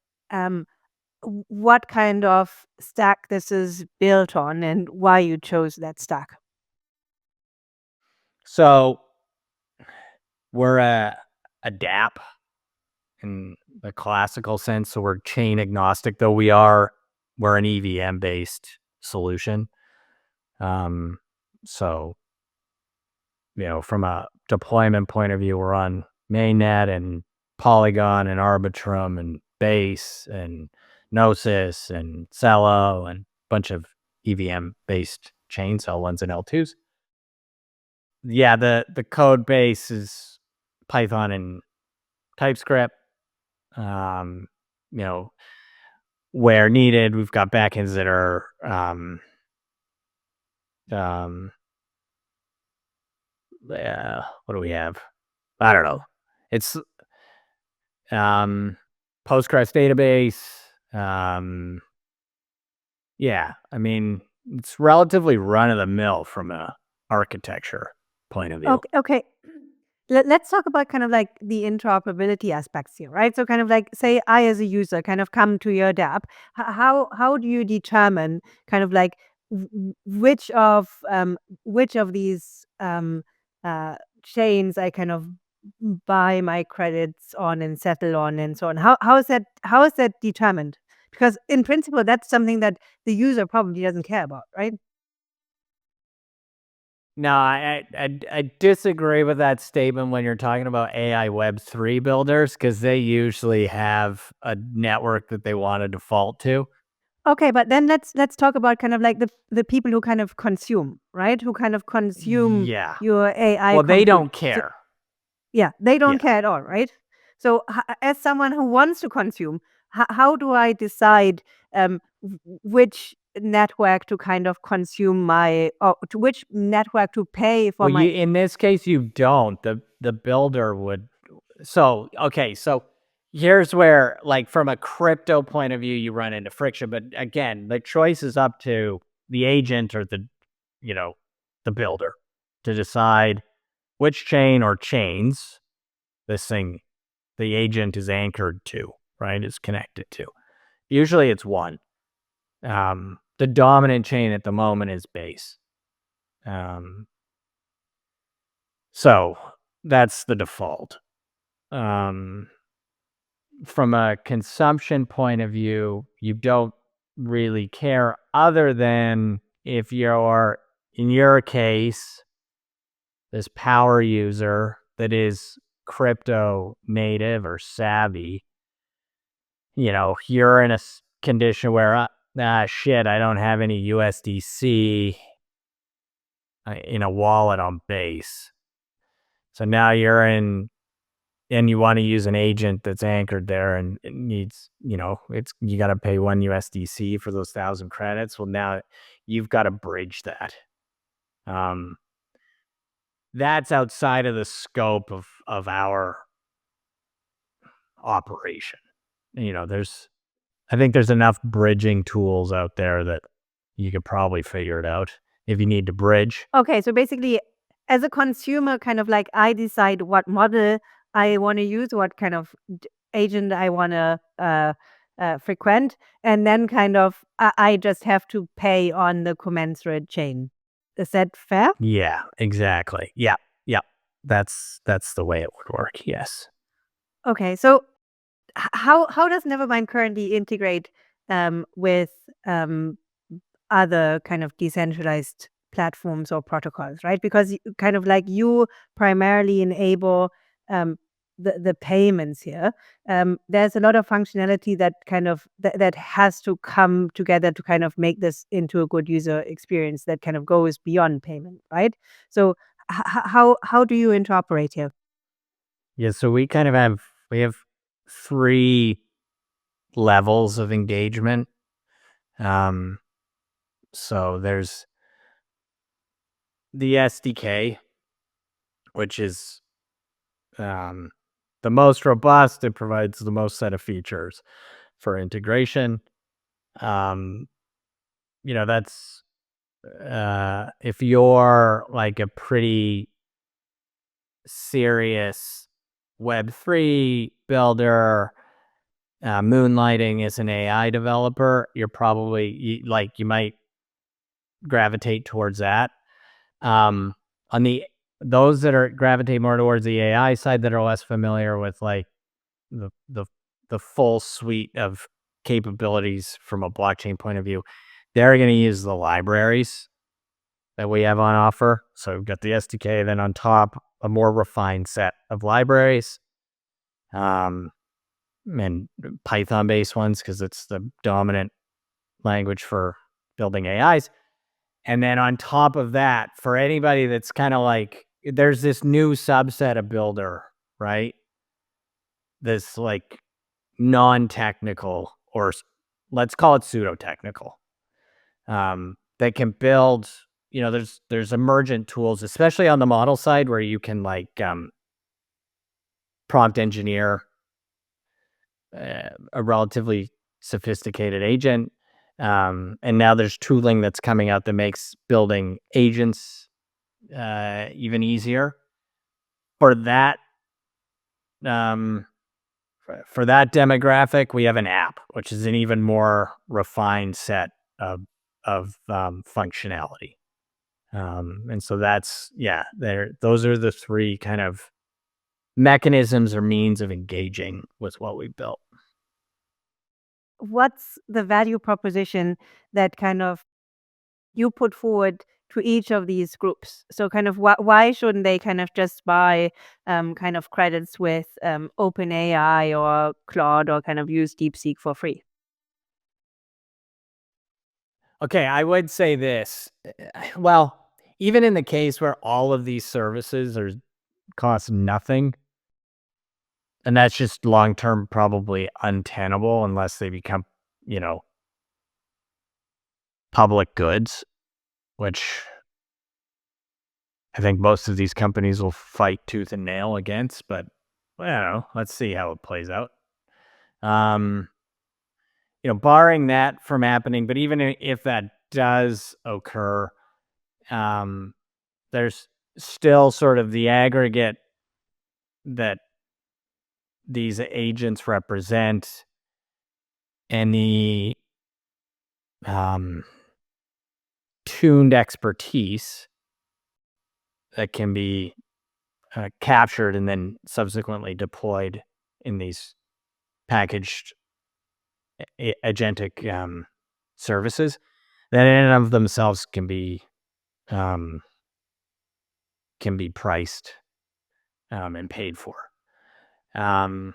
what kind of stack this is built on and why you chose that stack. So we're a dApp in the classical sense. So we're chain agnostic, though we're an EVM based solution. So, from a deployment point of view, we're on mainnet and Polygon and Arbitrum and Base and Gnosis and Celo and a bunch of EVM based chains, L1s and L2s. Yeah, the code base is Python and TypeScript. Where needed, we've got backends that are what do we have? I don't know. It's Postgres database. Yeah, I mean, it's relatively run of the mill from a architecture point of view. Okay. Let's talk about kind of like the interoperability aspects here, right? So kind of like, say I as a user kind of come to your dApp. How do you determine kind of like which of these chains I kind of buy my credits on and settle on and so on? How is that determined? Because in principle, that's something that the user probably doesn't care about, right? No, I disagree with that statement when you're talking about AI Web3 builders, because they usually have a network that they want to default to. Okay, but then let's talk about kind of like the people who kind of consume, right? Who kind of consume Yeah. your AI. Well, they compute. don't So, care. yeah, they don't Yeah. care at all, right? So as someone who wants to consume, how do I decide which network to kind of consume or to which network to pay for Well, my? in this case, you don't. The builder would. So, okay, so here's where, like, from a crypto point of view, you run into friction. But again, the choice is up to the agent or the builder to decide which chain or chains this thing, the agent is anchored to, right? Is connected to. Usually it's one. The dominant chain at the moment is Base. So that's the default. from a consumption point of view, you don't really care, other than if you're, in your case, this power user that is crypto native or savvy. You're in a condition where, shit, I don't have any USDC in a wallet on base. So now you're in, and you want to use an agent that's anchored there, and it needs, you got to pay 1 USDC for those 1,000 credits. Well, now you've got to bridge that. That's outside of the scope of our operation. I think there's enough bridging tools out there that you could probably figure it out if you need to bridge. Okay, so basically, as a consumer, kind of like I decide what model I want to use, what kind of agent I want to frequent, and then kind of I just have to pay on the commensurate chain. Is that fair? Yeah, exactly. Yeah. That's the way it would work. Yes. Okay, so how does Nevermind currently integrate with other kind of decentralized platforms or protocols, right? Because kind of like you primarily enable the payments here. There's a lot of functionality that kind of that has to come together to kind of make this into a good user experience that kind of goes beyond payment, right? So how do you interoperate here? Yeah. So we have 3 levels of engagement. So there's the SDK, which is the most robust. It provides the most set of features for integration. That's if you're like a pretty serious Web3 builder, moonlighting as an AI developer, you're probably you might gravitate towards that. On those that gravitate more towards the AI side, that are less familiar with like the full suite of capabilities from a blockchain point of view, they're going to use the libraries that we have on offer. So we've got the SDK, then on top, a more refined set of libraries, and Python-based ones, because it's the dominant language for building AIs. And then on top of that, for anybody that's kind of like, there's this new subset of builder, right? This like non-technical, or let's call it pseudo-technical, that can build, there's emergent tools, especially on the model side, where you can like prompt engineer a relatively sophisticated agent. And now there's tooling that's coming out that makes building agents even easier. For that demographic, we have an app, which is an even more refined set of functionality. And so those are the 3 kind of mechanisms or means of engaging with what we built. What's the value proposition that kind of you put forward to each of these groups? So kind of why shouldn't they kind of just buy kind of credits with OpenAI or Claude, or kind of use DeepSeek for free? Okay, I would say this. Well, even in the case where all of these services cost nothing, and that's just long-term probably untenable unless they become, public goods, which I think most of these companies will fight tooth and nail against, but I don't know. Let's see how it plays out. Barring that from happening, but even if that does occur, there's still sort of the aggregate that these agents represent, and the tuned expertise that can be captured and then subsequently deployed in these packaged agentic services that in and of themselves can be priced and paid for. So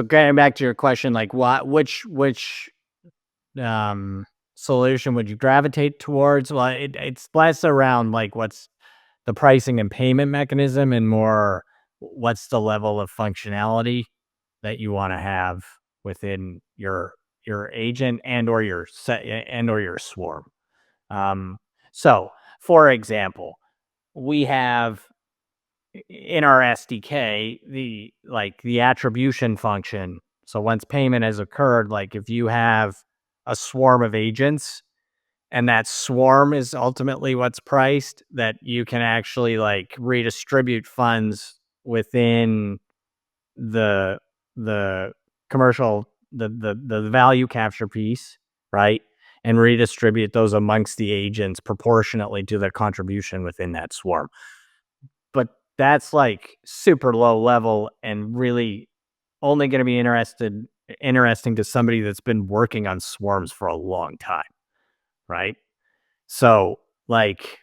getting back to your question, like which solution would you gravitate towards? Well, it's less around like what's the pricing and payment mechanism and more what's the level of functionality that you want to have within your agent and or your swarm. So for example, we have in our SDK the attribution function. So once payment has occurred, like if you have a swarm of agents and that swarm is ultimately what's priced, that you can actually like redistribute funds within the commercial the value capture piece, right? And redistribute those amongst the agents proportionately to their contribution within that swarm. But that's like super low level and really only going to be interesting to somebody that's been working on swarms for a long time, right? So like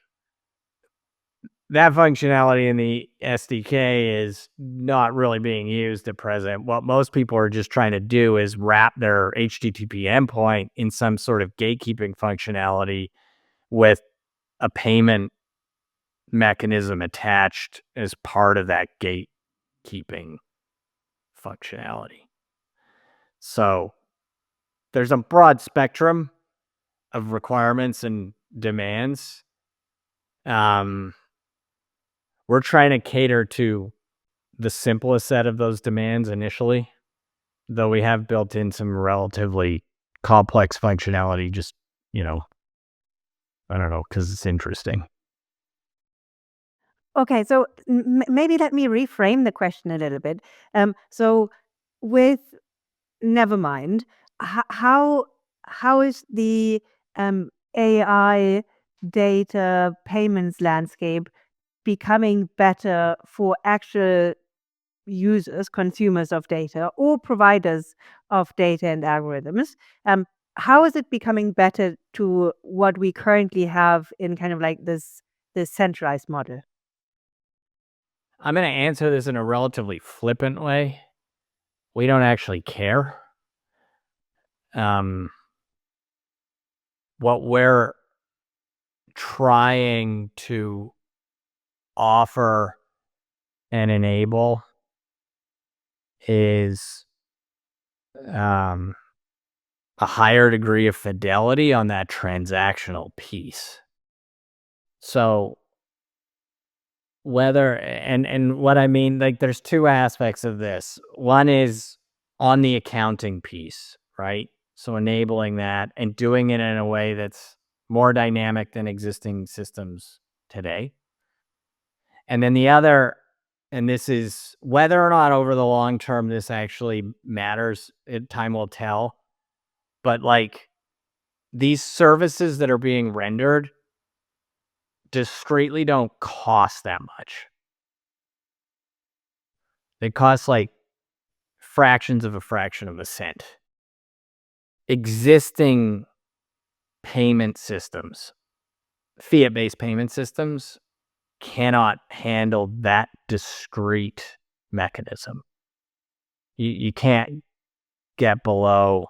that functionality in the SDK is not really being used at present. What most people are just trying to do is wrap their HTTP endpoint in some sort of gatekeeping functionality with a payment mechanism attached as part of that gatekeeping functionality. So there's a broad spectrum of requirements and demands. We're trying to cater to the simplest set of those demands initially, though we have built in some relatively complex functionality, just, I don't know, because it's interesting. Okay, so maybe let me reframe the question a little bit. So with Nevermind, how is the AI data payments landscape becoming better for actual users, consumers of data, or providers of data and algorithms? How is it becoming better to what we currently have in kind of like this centralized model? I'm going to answer this in a relatively flippant way. We don't actually care. What we're trying to offer and enable is a higher degree of fidelity on that transactional piece. So whether and what I mean, like there's two aspects of this. One is on the accounting piece, right? So enabling that and doing it in a way that's more dynamic than existing systems today. And then the other, and this is whether or not over the long term this actually matters, time will tell. But like these services that are being rendered discreetly don't cost that much. They cost like fractions of a fraction of a cent. Existing payment systems, fiat-based payment systems, cannot handle that discrete mechanism. You can't get below,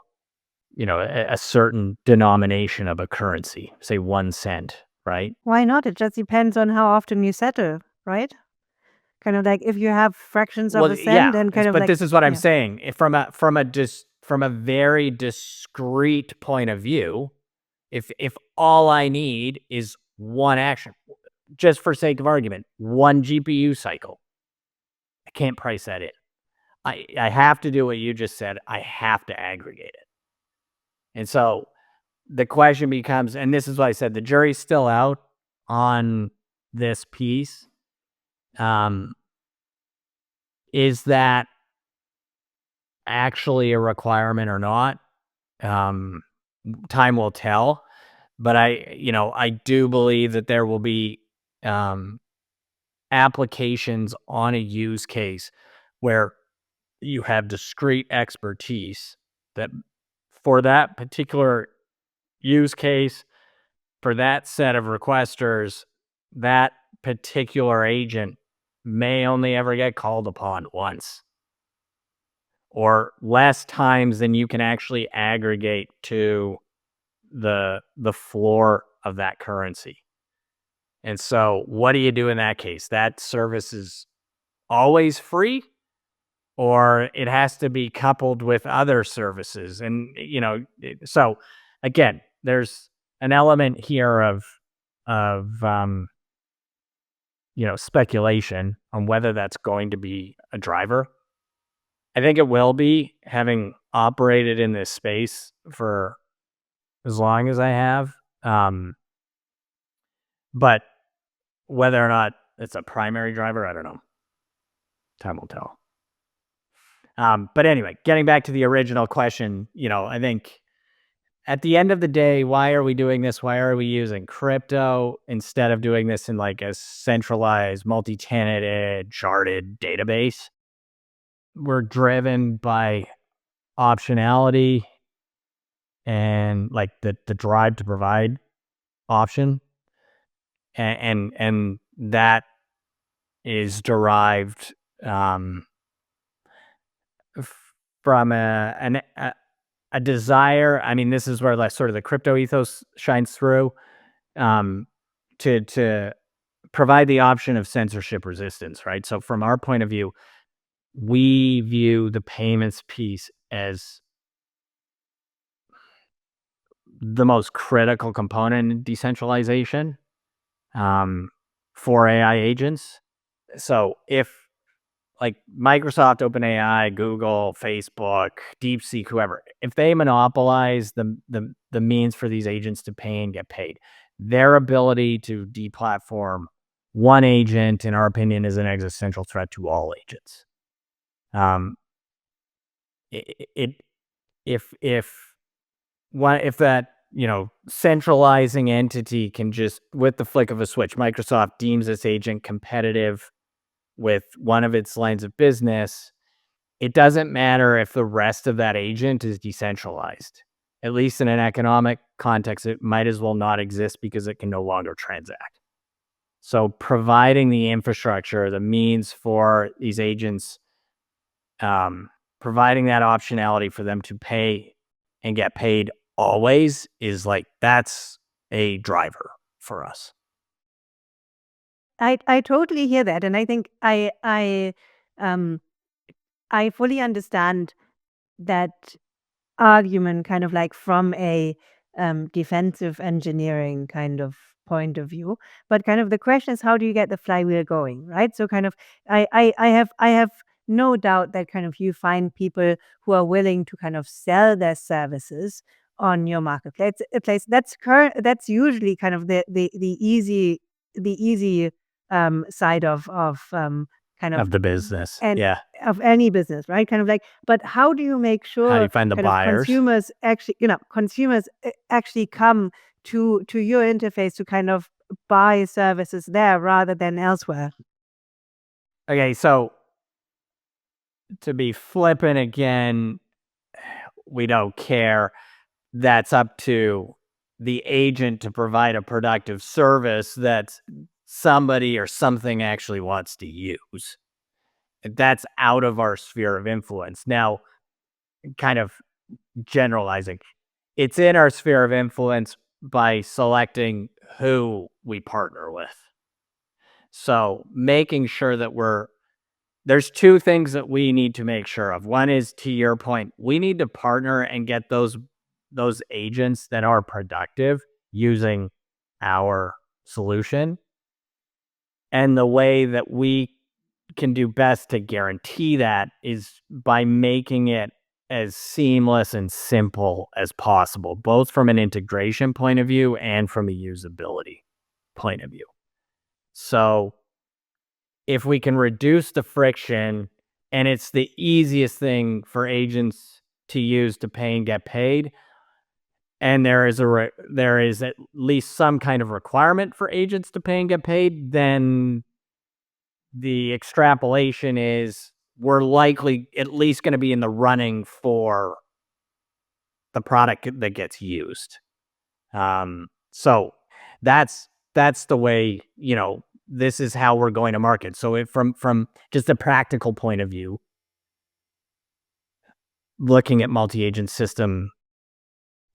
a certain denomination of a currency, say 1 cent, right? Why not? It just depends on how often you settle, right? Kind of like if you have fractions of a cent, then kind of but like, this is what I'm yeah. saying. From a very discrete point of view, if all I need is one action, just for sake of argument, one GPU cycle, I can't price that in. I have to do what you just said. I have to aggregate it. And so the question becomes, and this is what I said, the jury's still out on this piece. Is that actually a requirement or not? Time will tell. But I do believe that there will be applications on a use case where you have discrete expertise that for that particular use case, for that set of requesters, that particular agent may only ever get called upon once or less times than you can actually aggregate to the floor of that currency. And so what do you do in that case? That service is always free, or it has to be coupled with other services. And, so again, there's an element here of speculation on whether that's going to be a driver. I think it will be, having operated in this space for as long as I have. But whether or not it's a primary driver, I don't know. Time will tell. But anyway, getting back to the original question, I think at the end of the day, why are we doing this? Why are we using crypto instead of doing this in like a centralized, multi-tenanted, sharded database? We're driven by optionality and like the drive to provide option. And that is derived from a desire. I mean, this is where like sort of the crypto ethos shines through, to provide the option of censorship resistance, right? So from our point of view, we view the payments piece as the most critical component in decentralization for AI agents. So if like Microsoft, OpenAI, Google, Facebook, DeepSeek, whoever, if they monopolize the means for these agents to pay and get paid, their ability to deplatform one agent, in our opinion, is an existential threat to all agents. If that centralizing entity can just, with the flick of a switch, Microsoft deems this agent competitive with one of its lines of business, it doesn't matter if the rest of that agent is decentralized. At least in an economic context, it might as well not exist because it can no longer transact. So providing the infrastructure, the means for these agents, providing that optionality for them to pay and get paid always is like, that's a driver for us. I totally hear that, and I think I fully understand that argument, kind of like from a defensive engineering kind of point of view. But kind of the question is, how do you get the flywheel going, right? So kind of I have no doubt that kind of you find people who are willing to kind of sell their services on your marketplace. That's usually kind of the easy side of kind of the business, and yeah, of any business, right? Kind of like, but how do you make sure how do you find the kind of buyers? consumers actually come to your interface to kind of buy services there rather than elsewhere? Okay, so to be flippant again, we don't care. That's up to the agent to provide a productive service that somebody or something actually wants to use. That's out of our sphere of influence. Now, kind of generalizing, it's in our sphere of influence by selecting who we partner with. So making sure that there's two things that we need to make sure of. One is, to your point, we need to partner and get those agents that are productive using our solution. And the way that we can do best to guarantee that is by making it as seamless and simple as possible, both from an integration point of view and from a usability point of view. So if we can reduce the friction, and it's the easiest thing for agents to use to pay and get paid, and there is at least some kind of requirement for agents to pay and get paid, then the extrapolation is we're likely at least going to be in the running for the product that gets used. So that's the way, this is how we're going to market. So from just a practical point of view, looking at multi-agent system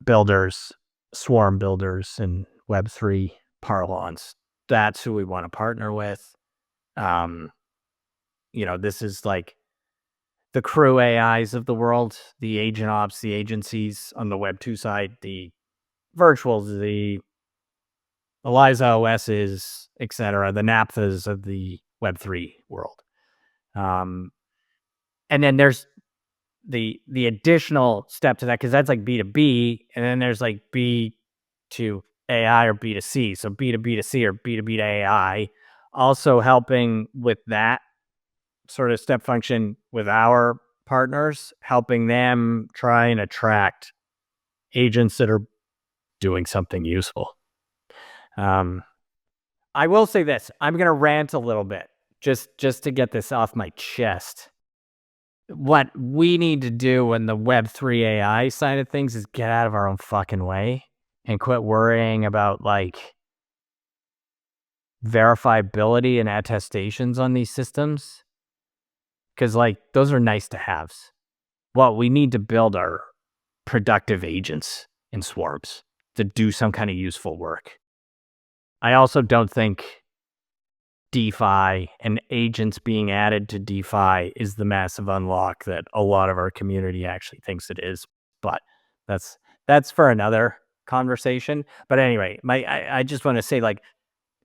builders, swarm builders, and Web3 parlance, that's who we want to partner with. This is like the crew AIs of the world, the agent ops, the agencies on the Web2 side, the virtuals, the Eliza OSs, etc., the NAPTHAs of the Web3 world. And then there's the additional step to that, because that's like B2B, and then there's like B to AI or B2C. So B2B2C or B2B to AI, also helping with that sort of step function with our partners, helping them try and attract agents that are doing something useful. I will say this, I'm going to rant a little bit just to get this off my chest. What we need to do in the Web3 AI side of things is get out of our own fucking way and quit worrying about like verifiability and attestations on these systems. Because like those are nice to haves. What we need to build are productive agents and swarms to do some kind of useful work. I also don't think DeFi and agents being added to DeFi is the massive unlock that a lot of our community actually thinks it is. But that's for another conversation. But anyway, I just want to say, like,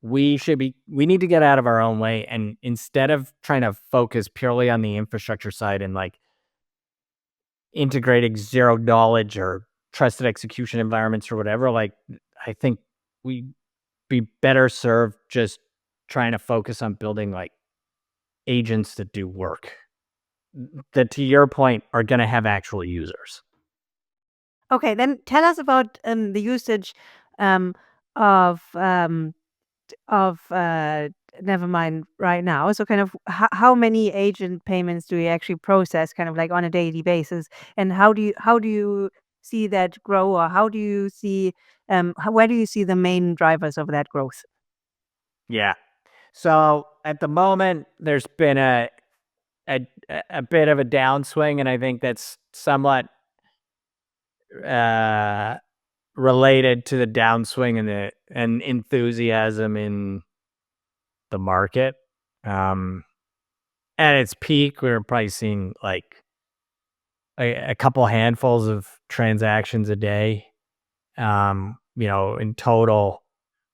we need to get out of our own way, and instead of trying to focus purely on the infrastructure side and like integrating zero knowledge or trusted execution environments or whatever, like I think we'd be better served just trying to focus on building like agents that do work that, to your point, are going to have actual users. Okay, then tell us about the usage of Nevermind right now. So kind of how many agent payments do you actually process kind of like on a daily basis, and how do you see that grow, or how do you see where do you see the main drivers of that growth? Yeah. So at the moment, there's been a bit of a downswing, and I think that's somewhat related to the downswing and enthusiasm in the market. At its peak, we were probably seeing like a couple handfuls of transactions a day. In total,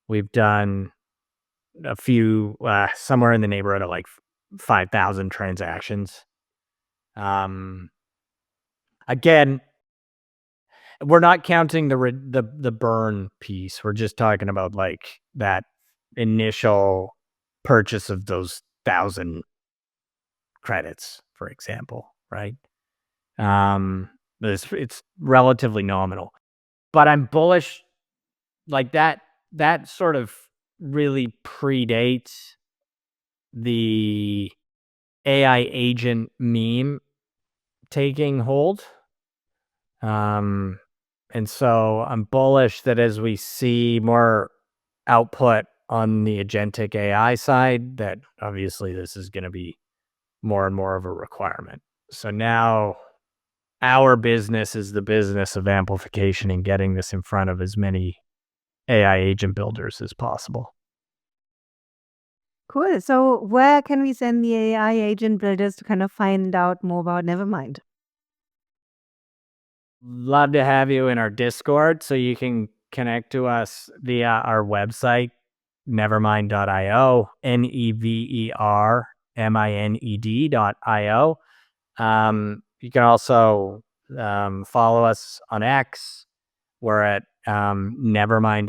we've done a few, somewhere in the neighborhood of like 5,000 transactions. Again, we're not counting the burn piece. We're just talking about like that initial purchase of those 1,000 credits, for example, right? It's relatively nominal, but I'm bullish. Like that sort of really predates the AI agent meme taking hold. And so I'm bullish that as we see more output on the agentic AI side, that obviously this is going to be more and more of a requirement. So now our business is the business of amplification and getting this in front of as many AI agent builders as possible. Cool. So where can we send the AI agent builders to kind of find out more about Nevermind? Love to have you in our Discord, so you can connect to us via our website, nevermind.io, nevermind.io. You can also follow us on X. We're at nevermind_io,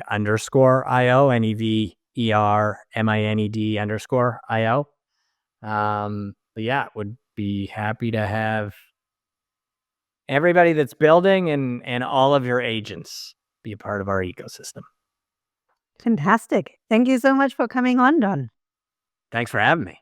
nevermind_io. But yeah, would be happy to have everybody that's building and all of your agents be a part of our ecosystem. Fantastic. Thank you so much for coming on, Don. Thanks for having me.